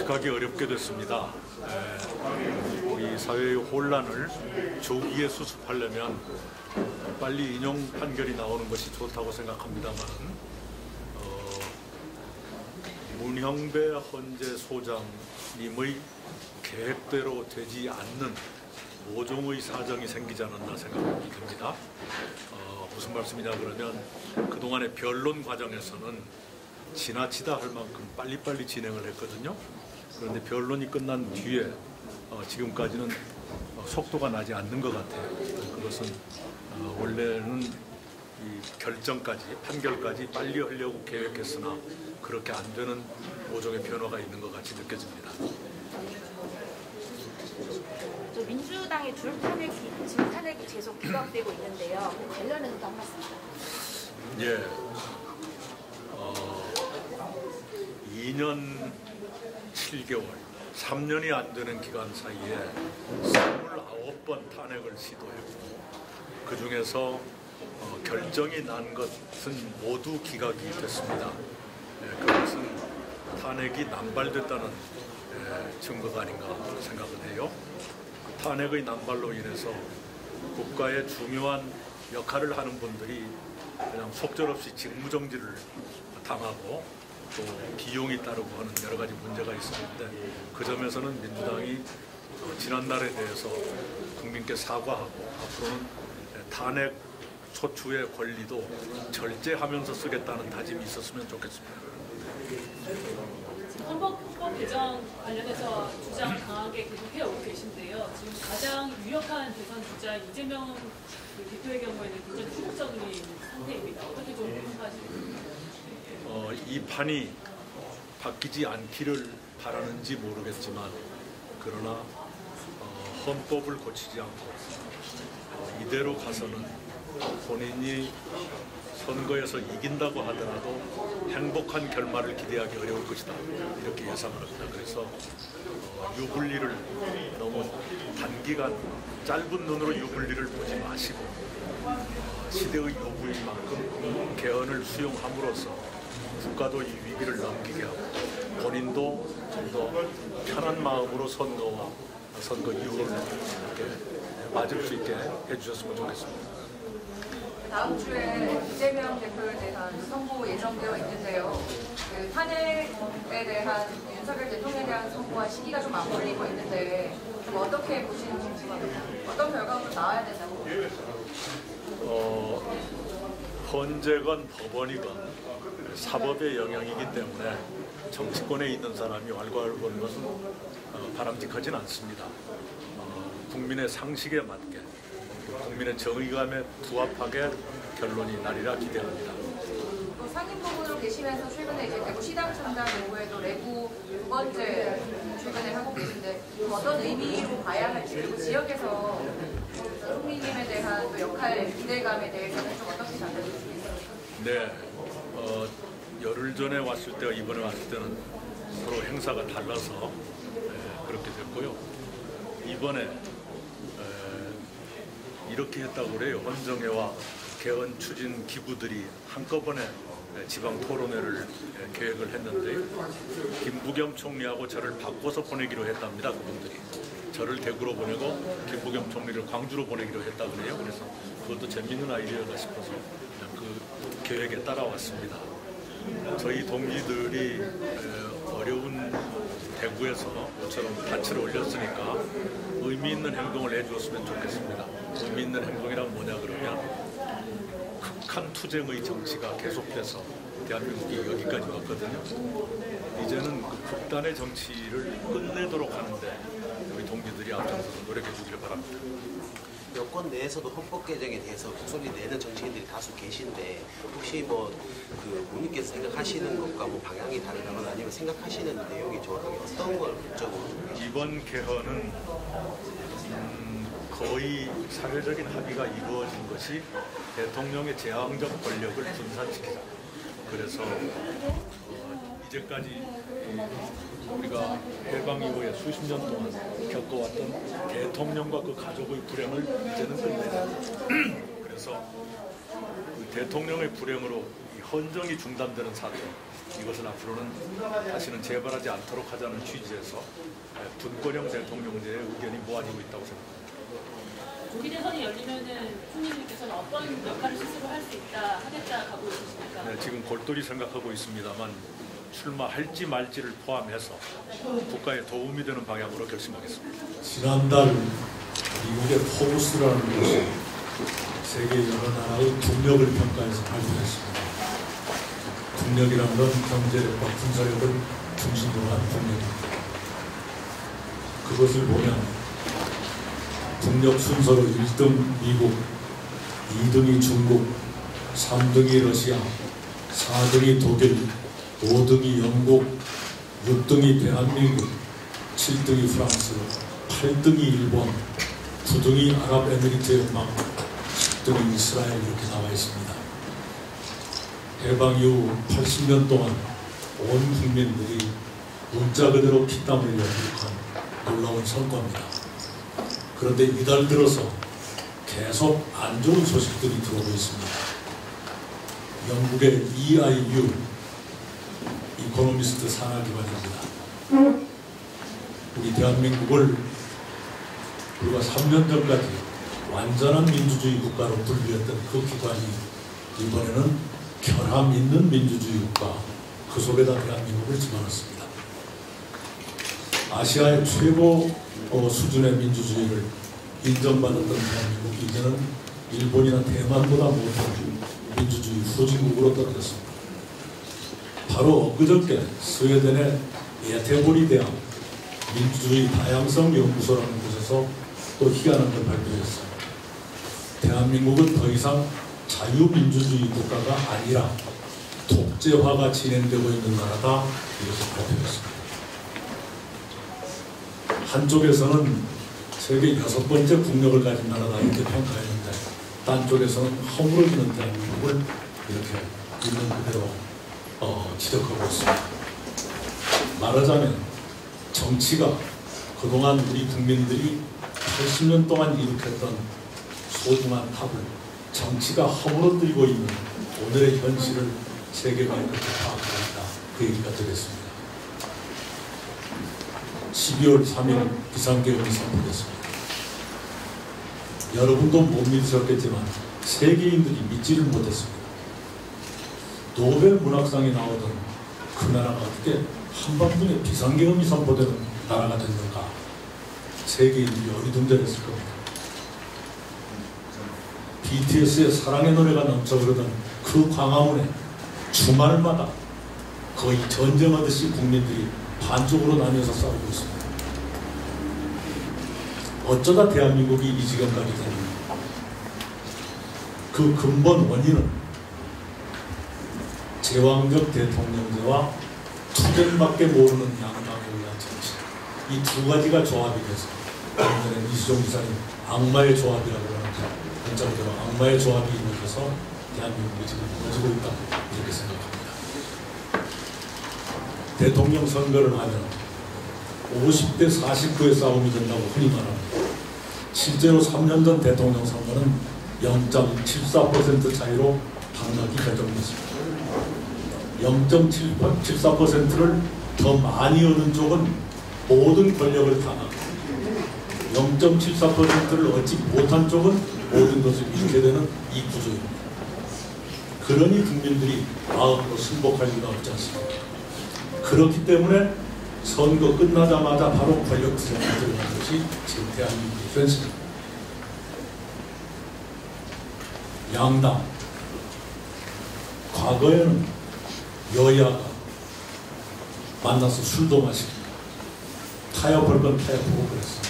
예측하기 어렵게 됐습니다. 우리 사회의 혼란을 조기에 수습하려면 빨리 인용 판결이 나오는 것이 좋다고 생각합니다만 문형배 헌재 소장님의 계획대로 되지 않는 모종의 사정이 생기지 않았나 생각이 듭니다. 무슨 말씀이냐 그러면 그동안의 변론 과정에서는 지나치다 할 만큼 빨리빨리 진행을 했거든요. 그런데 변론이 끝난 뒤에 지금까지는 속도가 나지 않는 것 같아요. 그것은 원래는 이 결정까지, 판결까지 빨리 하려고 계획했으나 그렇게 안 되는 모종의 변화가 있는 것 같이 느껴집니다. 민주당의 지금 탄핵이 계속 기각되고 있는데요. 그 관련해서 한 말씀입니다. 예. 2년 7개월, 3년이 안 되는 기간 사이에 29번 탄핵을 시도했고 그 중에서 결정이 난 것은 모두 기각이 됐습니다. 그것은 탄핵이 남발됐다는 증거가 아닌가 생각을 해요. 탄핵의 남발로 인해서 국가의 중요한 역할을 하는 분들이 그냥 속절없이 직무정지를 당하고 또 비용이 따르고 하는 여러 가지 문제가 있었는데 그 점에서는 민주당이 지난날에 대해서 국민께 사과하고 앞으로는 탄핵 소추의 권리도 절제하면서 쓰겠다는 다짐이 있었으면 좋겠습니다. 헌법 개정 관련해서 주장 강하게 계속해오고 계신데요. 지금 가장 유력한 대선 주자 이재명 대표의 경우에는 굉장히 소극적인 상태입니다. 어떻게 좀 평가하십니까? 이 판이 바뀌지 않기를 바라는지 모르겠지만 그러나 헌법을 고치지 않고 이대로 가서는 본인이 선거에서 이긴다고 하더라도 행복한 결말을 기대하기 어려울 것이다. 이렇게 예상을 합니다. 그래서 유불리를 너무 단기간 짧은 눈으로 유불리를 보지 마시고 시대의 요구인 만큼 개헌을 수용함으로써 국가도 이 위기를 넘기게 하고 본인도 좀 더 편한 마음으로 선거 이후를 이렇게 맞을 수 있게 해주셨으면 좋겠습니다. 다음 주에 이재명 대표에 대한 선고 예정되어 있는데요. 그 탄핵에 대한 윤석열 대통령에 대한 선고와 시기가 좀 맞물리고 있는데 좀 어떻게 보시는지 궁금합니다. 어떤 결과로 나와야 된다고 보십니까? 헌재건 법원이건 사법의 영향이기 때문에 정치권에 있는 사람이 왈가왈부 보는 것은 바람직하진 않습니다. 국민의 상식에 맞게 국민의 정의감에 부합하게 결론이 나리라 기대합니다. 또 상임부문으로 계시면서 최근에 이제 대구 시당 창당 요구에도 내부 두 번째 최근에 하고 계신데 어떤 의미로 봐야 할지 그리고 지역에서 국민님에 대한 또 역할 기대감에 대해서는 좀 어떻게 전달해 주시겠습니까? 네, 열흘 전에 왔을 때와 이번에 왔을 때는 서로 행사가 달라서 그렇게 됐고요. 이번에 이렇게 했다고 그래요. 헌정회와 개헌 추진 기구들이 한꺼번에 지방 토론회를 계획을 했는데 김부겸 총리하고 저를 바꿔서 보내기로 했답니다. 그분들이 저를 대구로 보내고 김부겸 총리를 광주로 보내기로 했다고 그래요. 그래서 그것도 재밌는 아이디어가 싶어서 그 계획에 따라왔습니다. 저희 동지들이 어려운 대구에서 모처럼 단체를 올렸으니까 의미 있는 행동을 해주었으면 좋겠습니다. 의미 있는 행동이란 뭐냐 그러면 극한 투쟁의 정치가 계속돼서 대한민국이 여기까지 왔거든요. 이제는 그 극단의 정치를 끝내도록 하는데 우리 동지들이 앞장서서 노력해 주길 바랍니다. 여권 내에서도 헌법 개정에 대해서 목소리 내는 정치인들이 다수 계신데 혹시 그 본인께서 생각하시는 것과 방향이 다르다거나 아니면 생각하시는 내용이 정확하게 어떤 걸 목적으로 이번 개헌은 거의 사회적인 합의가 이루어진 것이 대통령의 제왕적 권력을 분산시키자. 그래서 이제까지 우리가 해방 이후에 수십 년 동안 겪어왔던 대통령과 그 가족의 불행을 이제는 끝내자. 그래서 그 대통령의 불행으로 이 헌정이 중단되는 사태, 이것은 앞으로는 다시는 재발하지 않도록 하자는 취지에서 분권형 대통령제의 의견이 모아지고 있다고 생각합니다. 조기 대선이 열리면은 총리님께서는 어떤 역할을 스스로 할 수 있다 하겠다 가고 있으십니까? 네, 지금 골똘히 생각하고 있습니다만 출마할지 말지를 포함해서 국가에 도움이 되는 방향으로 결심하겠습니다. 지난달 미국의 포브스라는 곳이 세계 여러 나라의 국력을 평가해서 발표했습니다. 국력이라는 건 경제력과 군사력을 중심으로 한 국력입니다. 그것을 보면 국력 순서로 1등 미국, 2등이 중국, 3등이 러시아, 4등이 독일, 5등이 영국, 6등이 대한민국, 7등이 프랑스, 8등이 일본, 9등이 아랍에미리트 연방, 10등이 이스라엘 이렇게 나와 있습니다. 해방 이후 80년 동안 온 국민들이 문자 그대로 피땀 흘려 기록한 놀라운 성과입니다. 그런데 이달 들어서 계속 안 좋은 소식들이 들어오고 있습니다. 영국의 EIU 이코노미스트 산하기관입니다. 우리 대한민국을 불과 3년 전까지 완전한 민주주의 국가로 분류했던 그 기관이 이번에는 결함 있는 민주주의 국가, 그 속에다 대한민국을 집어넣습니다. 아시아의 최고 수준의 민주주의를 인정받았던 대한민국, 이제는 일본이나 대만보다 못한 민주주의 후진국으로 떨어졌습니다. 바로 엊그저께 스웨덴의 예테보리 대학 민주주의 다양성 연구소라는 곳에서 또 희한한 걸 발표했어요. 대한민국은 더 이상 자유민주주의 국가가 아니라 독재화가 진행되고 있는 나라다, 이렇게 발표했습니다. 한쪽에서는 세계 6번째 국력을 가진 나라다 이렇게 평가했는데, 딴 쪽에서는 허물어지는 대한민국을 이렇게 있는 그대로 지적하고 있습니다. 말하자면 정치가 그동안 우리 국민들이 80년 동안 일으켰던 소중한 탑을 정치가 허물어뜨리고 있는 오늘의 현실을 세계가 이렇게 파악하고 있다, 그 얘기가 되겠습니다. 12월 3일 비상계엄이 선포됐습니다. 여러분도 못 믿으셨겠지만 세계인들이 믿지를 못했습니다. 노벨 문학상이 나오던 그 나라가 어떻게 한밤중에 비상계엄이 선포되는 나라가 됐는가, 세계인들이 어리둥절했을 겁니다. BTS의 사랑의 노래가 넘쳐 흐르던 그 광화문에 주말마다 거의 전쟁하듯이 국민들이 반쪽으로 나뉘어서 싸우고 있습니다. 어쩌다 대한민국이 이 지경까지 됐는가? 그 근본 원인은 제왕적 대통령제와 투쟁밖에 모르는 양당에 의한 정치, 이 두 가지가 조합이 돼서 오늘의 이수종 기사님 악마의 조합이라고 하는데, 문자대로 악마의 조합이 이루어져서 대한민국이 지금 무너지고 있다, 이렇게 생각합니다. 대통령 선거를 하면 50대 49의 싸움이 된다고 흔히 말합니다. 실제로 3년 전 대통령 선거는 0.74% 차이로 당락이 결정됐습니다. 0.74%를 더 많이 얻은 쪽은 모든 권력을 다拿, 0.74%를 얻지 못한 쪽은 모든 것을 잃게 되는 이 구조입니다. 그러니 국민들이 마음으로 승복할 리가 없지 않습니까? 그렇기 때문에 선거 끝나자마자 바로 권력 투쟁에 들어간 것이 지금 대한민국의 현실입니다. 양당, 과거에는 여야가 만나서 술도 마시고 타협할 건 타협하고 그랬습니다.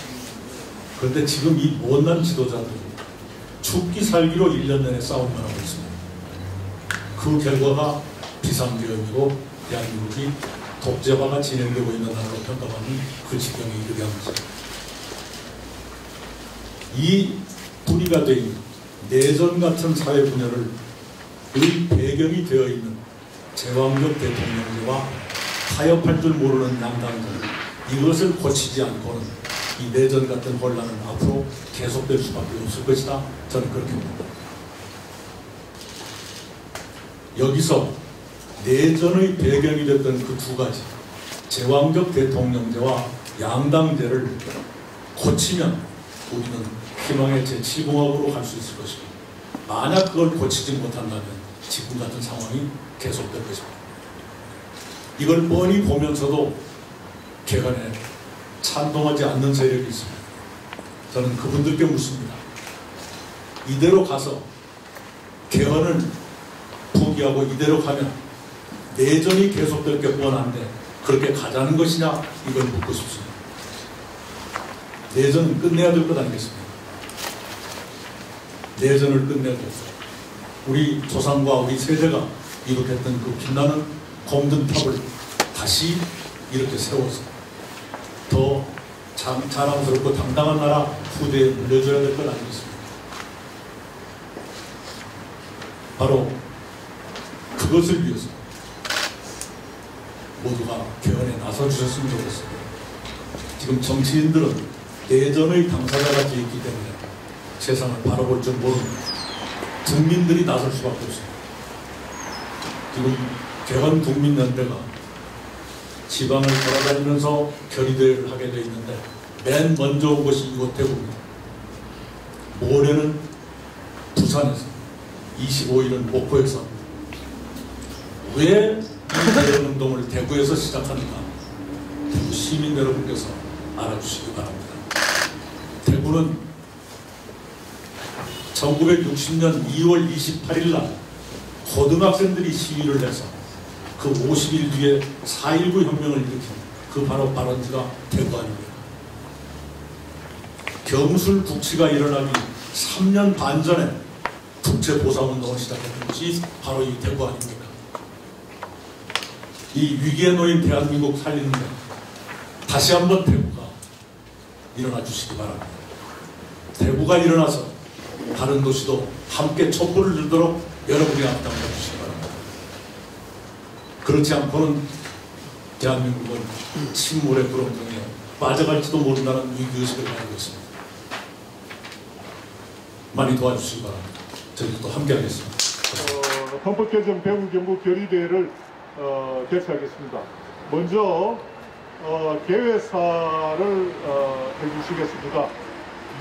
그런데 지금 이 못난 지도자들이 죽기 살기로 1년 내내 싸움만 하고 있습니다. 그 결과가 비상계엄이고 대한민국이 독재화가 진행되고 있는 나라로 평가받는 그 지경에 이르게 합니다. 이 뿌리가 된 내전 같은 사회 분열의 배경이 되어 있는 제왕적 대통령제와 타협할 줄 모르는 양당들, 이것을 고치지 않고는 이 내전 같은 혼란은 앞으로 계속될 수밖에 없을 것이다, 저는 그렇게 봅니다. 여기서 내전의 배경이 됐던 그 두 가지 제왕적 대통령제와 양당제를 고치면 우리는 희망의 제7공화국으로 갈 수 있을 것이고, 만약 그걸 고치지 못한다면 지금 같은 상황이 계속될 것입니다. 이걸 뻔히 보면서도 개헌에 찬동하지 않는 세력이 있습니다. 저는 그분들께 묻습니다. 이대로 가서 개헌을 포기하고 이대로 가면 내전이 계속될 게 뻔한데 그렇게 가자는 것이냐, 이걸 묻고 싶습니다. 내전은 끝내야 될 것 아니겠습니까? 내전을 끝내야 될 것. 우리 조상과 우리 세대가 이룩했던 그 빛나는 공든탑을 다시 이렇게 세워서 더 자랑스럽고 당당한 나라 후대에 물려줘야 될 것 아니겠습니까? 바로 그것을 위해서 모두가 개헌에 나서주셨으면 좋겠습니다. 지금 정치인들은 내전의 당사자가 되어 있기 때문에 세상을 바라볼 줄 모르는 국민들이 나설 수밖에 없습니다. 지금 개헌 국민연대가 지방을 돌아다니면서 결의대회를 하게 되어 있는데 맨 먼저 온 것이 이곳 대구입니다. 모레는 부산에서, 25일은 목포에서. 왜 이 개헌운동을 대구에서 시작하는가? 대구 시민 여러분께서 알아주시기 바랍니다. 대구는 1960년 2월 28일 날 고등학생들이 시위를 해서 그 50일 뒤에 4.19 혁명을 일으킨 그 바로 발원지가 대구 아닙니까? 경술 국치가 일어나기 3년 반 전에 국채보상운동을 시작했던 것이 바로 이 대구 아닙니까? 이 위기에 놓인 대한민국 살리는데 다시 한번 대구가 일어나 주시기 바랍니다. 대구가 일어나서 다른 도시도 함께 촛불을 들도록 여러분이 앞장서 주시기 바랍니다. 그렇지 않고는 대한민국은 침몰의 구렁텅이에 빠져갈지도 모른다는 위기의식을 가지고 있습니다. 많이 도와주시기 바랍니다. 저희도 함께 하겠습니다. 헌법개정 대구경북 결의대회를 개최하겠습니다. 먼저 개회사를 해주시겠습니다.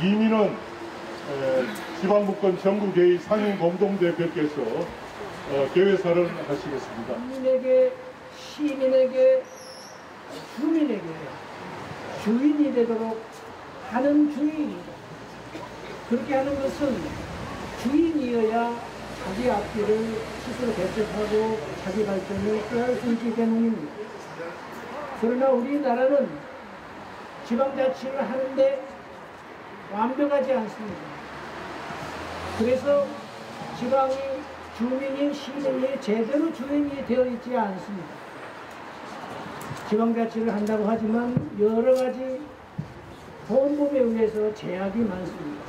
이민은 지방분권 전국회의 상임공동대표께서 개회사를 하시겠습니다. 국민에게, 시민에게, 주민에게 주인이 되도록 하는 주인입니다. 그렇게 하는 것은 주인이어야 자기 앞길을 스스로 개척하고 자기 발전을 꾀할 수 있기 때문입니다. 그러나 우리나라는 지방자치를 하는데 완벽하지 않습니다. 그래서 지방이 주민이 시민이 제대로 주인이 되어 있지 않습니다. 지방자치를 한다고 하지만 여러 가지 법률에 의해서 제약이 많습니다.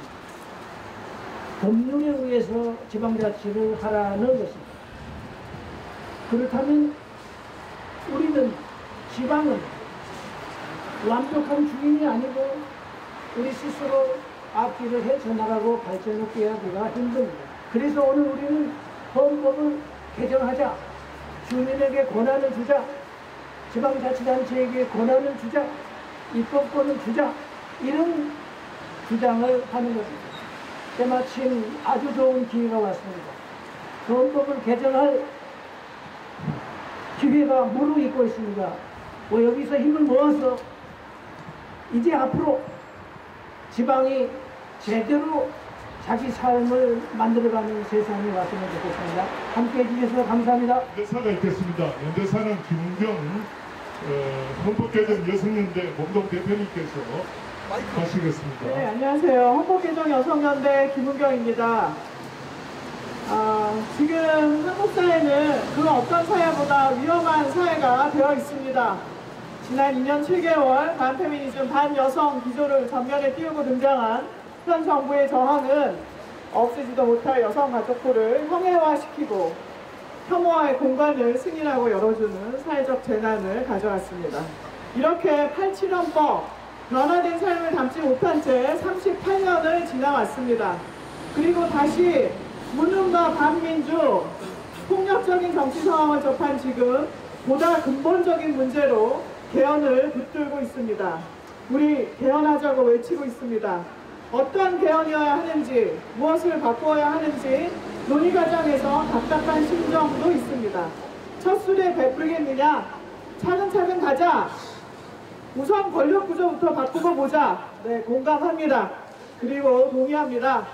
법률에 의해서 지방자치를 하라는 것입니다. 그렇다면 우리는 지방은 완벽한 주인이 아니고 우리 스스로 앞길을 헤쳐나가고 발전을 꾀하기가 힘듭니다. 그래서 오늘 우리는 헌법을 개정하자, 주민에게 권한을 주자, 지방자치단체에게 권한을 주자, 입법권을 주자, 이런 주장을 하는 것입니다. 때마침 아주 좋은 기회가 왔습니다. 헌법을 개정할 기회가 무르익고 있습니다. 여기서 힘을 모아서 이제 앞으로 지방이 제대로 자기 삶을 만들어가는 세상이 왔으면 좋겠습니다. 함께해 주셔서 감사합니다. 연대사가 있겠습니다. 연대사는 김은경 헌법개정 여성연대 공동대표님께서 하시겠습니다. 네, 안녕하세요. 헌법개정 여성연대 김은경입니다. 지금 한국 사회는 그 어떤 사회보다 위험한 사회가 되어 있습니다. 지난 2년 7개월 반페미니즘, 반여성 기조를 전면에 띄우고 등장한 현 정부의 저항은 없애지도 못할 여성가족부를 형해화시키고 혐오와의 공간을 승인하고 열어주는 사회적 재난을 가져왔습니다. 이렇게 87헌법, 변화된 삶을 담지 못한 채 38년을 지나왔습니다. 그리고 다시 문흥과 반민주, 폭력적인 정치 상황을 접한 지금 보다 근본적인 문제로 개헌을 붙들고 있습니다. 우리 개헌하자고 외치고 있습니다. 어떤 개헌이어야 하는지, 무엇을 바꾸어야 하는지 논의 과정에서 답답한 심정도 있습니다. 첫 술에 베풀겠느냐? 차근차근 가자. 우선 권력 구조부터 바꾸고 보자. 네, 공감합니다. 그리고 동의합니다.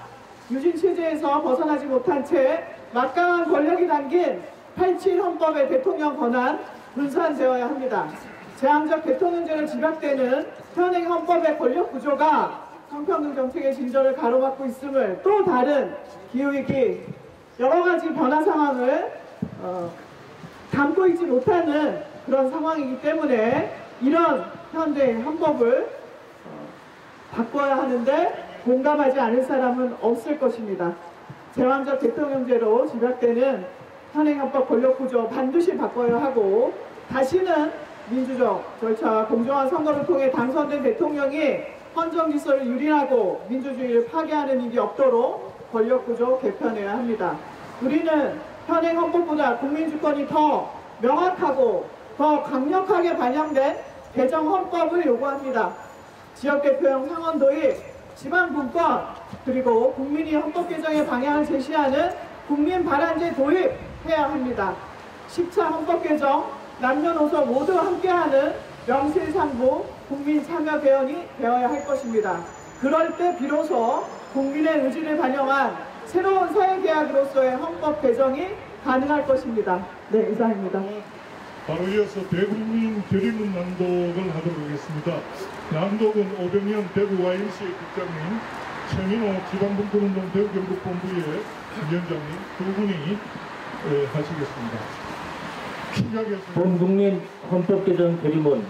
유신 체제에서 벗어나지 못한 채 막강한 권력이 담긴 87 헌법의 대통령 권한 분산되어야 합니다. 제왕적 대통령제를 집약되는 현행 헌법의 권력 구조가 성평등 정책의 진전을 가로막고 있음을, 또 다른 기후위기 여러 가지 변화 상황을 담고 있지 못하는 그런 상황이기 때문에 이런 현대 헌법을 바꿔야 하는데 공감하지 않을 사람은 없을 것입니다. 제왕적 대통령제로 집약되는 현행헌법 권력구조 반드시 바꿔야 하고, 다시는 민주적 절차와 공정한 선거를 통해 당선된 대통령이 헌정질서를 유린하고 민주주의를 파괴하는 일이 없도록 권력구조 개편해야 합니다. 우리는 현행 헌법보다 국민주권이 더 명확하고 더 강력하게 반영된 개정 헌법을 요구합니다. 지역대표형 상원 도입, 지방분권, 그리고 국민이 헌법 개정의 방향을 제시하는 국민 발안제 도입해야 합니다. 10차 헌법 개정, 남녀노소 모두 함께하는 명실상부 국민 참여 개헌이 되어야 할 것입니다. 그럴 때 비로소 국민의 의지를 반영한 새로운 사회계약으로서의 헌법 개정이 가능할 것입니다. 네, 이상입니다. 바로 이어서 대국민 결의문 낭독을 하도록 하겠습니다. 낭독은 오병현 대구 YMCA 국장님, 최민호 지방분권운동 대구경북본부의 위원장님 두 분이 하시겠습니다. 본국민 헌법 개정 결의문.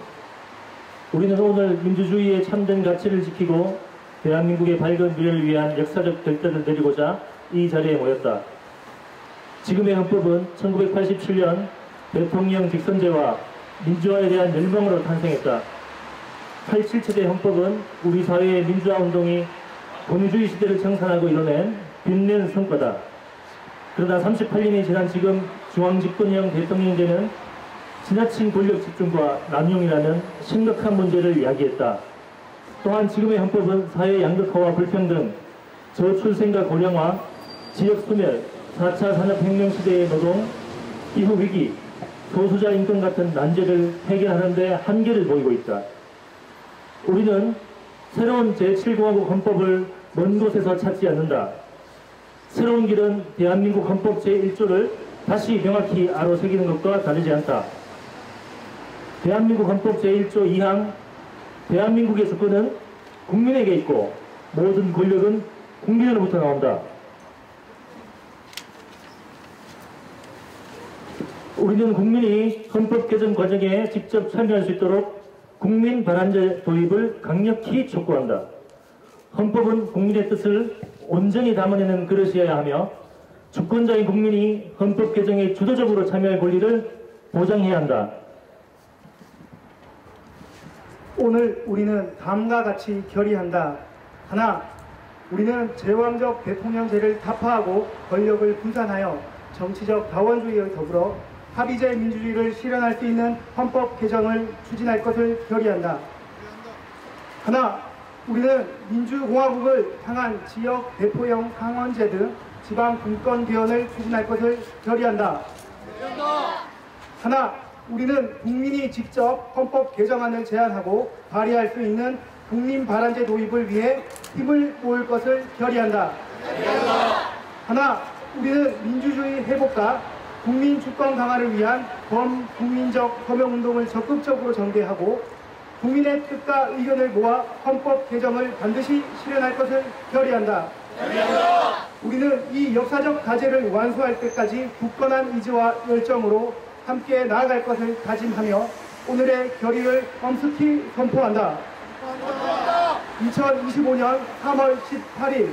우리는 오늘 민주주의의 참된 가치를 지키고 대한민국의 밝은 미래를 위한 역사적 결단을 내리고자 이 자리에 모였다. 지금의 헌법은 1987년 대통령 직선제와 민주화에 대한 열망으로 탄생했다. 87세대 헌법은 우리 사회의 민주화 운동이 권위주의 시대를 청산하고 이뤄낸 빛낸 성과다. 그러나 38년이 지난 지금 중앙집권형 대통령제는 지나친 권력 집중과 남용이라는 심각한 문제를 이야기했다. 또한 지금의 헌법은 사회 양극화와 불평등, 저출생과 고령화, 지역 소멸, 4차 산업혁명 시대의 노동, 기후위기, 소수자 인권 같은 난제를 해결하는 데 한계를 보이고 있다. 우리는 새로운 제7공화국 헌법을 먼 곳에서 찾지 않는다. 새로운 길은 대한민국 헌법 제1조를 다시 명확히 아로새기는 것과 다르지 않다. 대한민국 헌법 제1조 2항, 대한민국의 주권은 국민에게 있고 모든 권력은 국민으로부터 나온다. 우리는 국민이 헌법 개정 과정에 직접 참여할 수 있도록 국민 발안제 도입을 강력히 촉구한다. 헌법은 국민의 뜻을 온전히 담아내는 그릇이어야 하며 주권자인 국민이 헌법 개정에 주도적으로 참여할 권리를 보장해야 한다. 오늘 우리는 다음과 같이 결의한다. 하나, 우리는 제왕적 대통령제를 타파하고 권력을 분산하여 정치적 다원주의에 더불어 합의제 민주주의를 실현할 수 있는 헌법 개정을 추진할 것을 결의한다. 하나, 우리는 민주공화국을 향한 지역 대표형 상원제 등 지방 분권 개헌을 추진할 것을 결의한다. 하나, 우리는 국민이 직접 헌법 개정안을 제안하고 발의할 수 있는 국민 발안제 도입을 위해 힘을 모을 것을 결의한다. 하나, 우리는 민주주의 회복과 국민 주권 강화를 위한 범국민적 서명운동을 적극적으로 전개하고 국민의 뜻과 의견을 모아 헌법 개정을 반드시 실현할 것을 결의한다. 우리는 이 역사적 과제를 완수할 때까지 굳건한 의지와 열정으로 함께 나아갈 것을 다짐하며 오늘의 결의를 엄숙히 선포한다. 2025년 3월 18일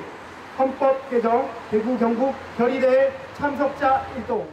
헌법 개정 대구 경북 결의대회 참석자 일동.